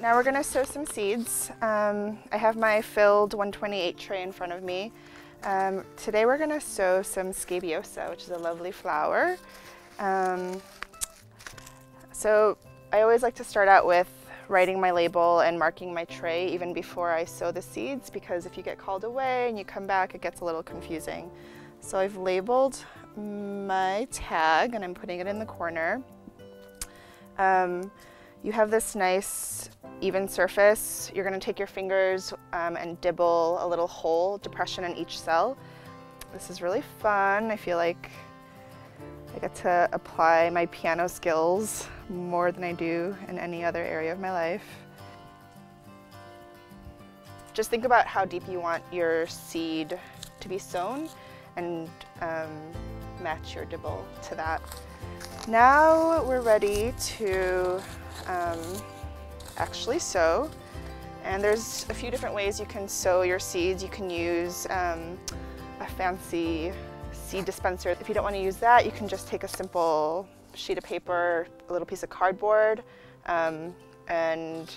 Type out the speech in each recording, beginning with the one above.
Now we're going to sow some seeds. I have my filled 128 tray in front of me. Today we're going to sow some scabiosa, which is a lovely flower. So I always like to start out with writing my label and marking my tray even before I sow the seeds, because if you get called away and you come back, it gets a little confusing. So I've labeled my tag and I'm putting it in the corner. You have this nice even surface. You're going to take your fingers and dibble a little hole, depression in each cell. This is really fun. I feel like I get to apply my piano skills more than I do in any other area of my life. Just think about how deep you want your seed to be sown and match your dibble to that. Now we're ready to actually sow, and there's a few different ways you can sow your seeds. You can use a fancy seed dispenser. If you don't want to use that, you can just take a simple sheet of paper, a little piece of cardboard, and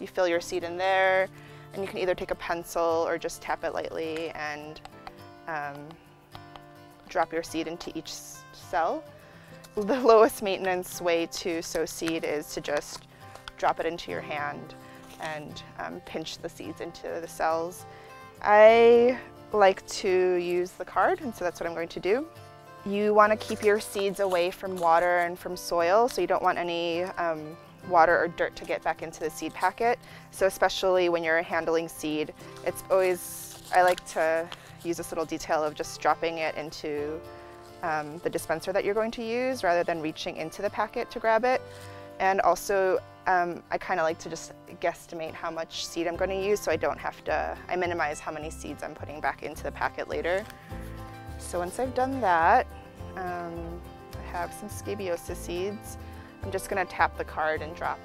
you fill your seed in there, and you can either take a pencil or just tap it lightly and drop your seed into each cell. The lowest maintenance way to sow seed is to just drop it into your hand and pinch the seeds into the cells. I like to use the card, and so that's what I'm going to do. You want to keep your seeds away from water and from soil, so you don't want any water or dirt to get back into the seed packet. So especially when you're handling seed, it's always, I like to use this little detail of just dropping it into the dispenser that you're going to use rather than reaching into the packet to grab it. And also I kind of like to just guesstimate how much seed I'm going to use, so I don't have to, I minimize how many seeds I'm putting back into the packet later. So once I've done that, I have some scabiosa seeds. I'm just going to tap the card and drop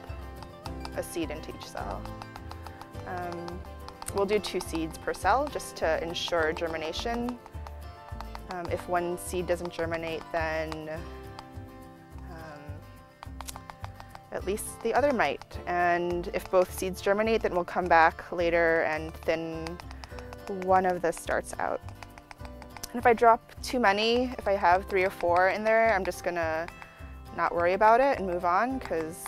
a seed into each cell. We'll do 2 seeds per cell just to ensure germination. If one seed doesn't germinate, then at least the other might. And if both seeds germinate, then we'll come back later and thin one of the starts out. And if I drop too many, if I have 3 or 4 in there, I'm just gonna not worry about it and move on, because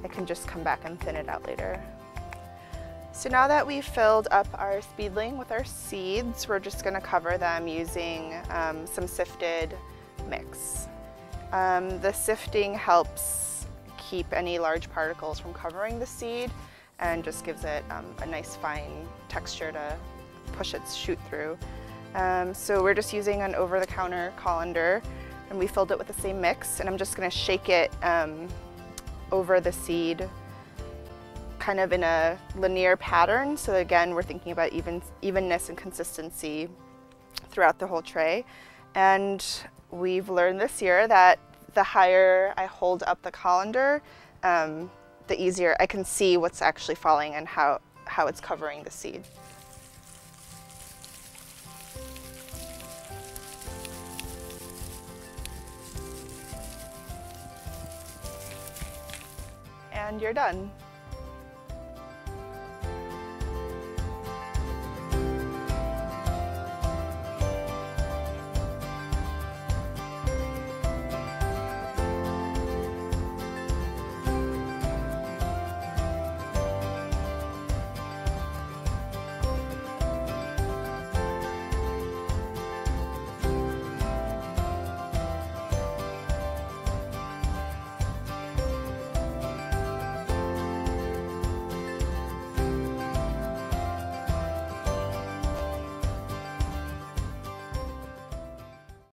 I can just come back and thin it out later. So now that we've filled up our speedling with our seeds, we're just gonna cover them using some sifted mix. The sifting helps keep any large particles from covering the seed and just gives it a nice fine texture to push its shoot through. So we're just using an over-the-counter colander, and we filled it with the same mix, and I'm just going to shake it over the seed kind of in a linear pattern. So again, we're thinking about evenness and consistency throughout the whole tray. And we've learned this year that the higher I hold up the colander, the easier I can see what's actually falling and how it's covering the seed. And you're done.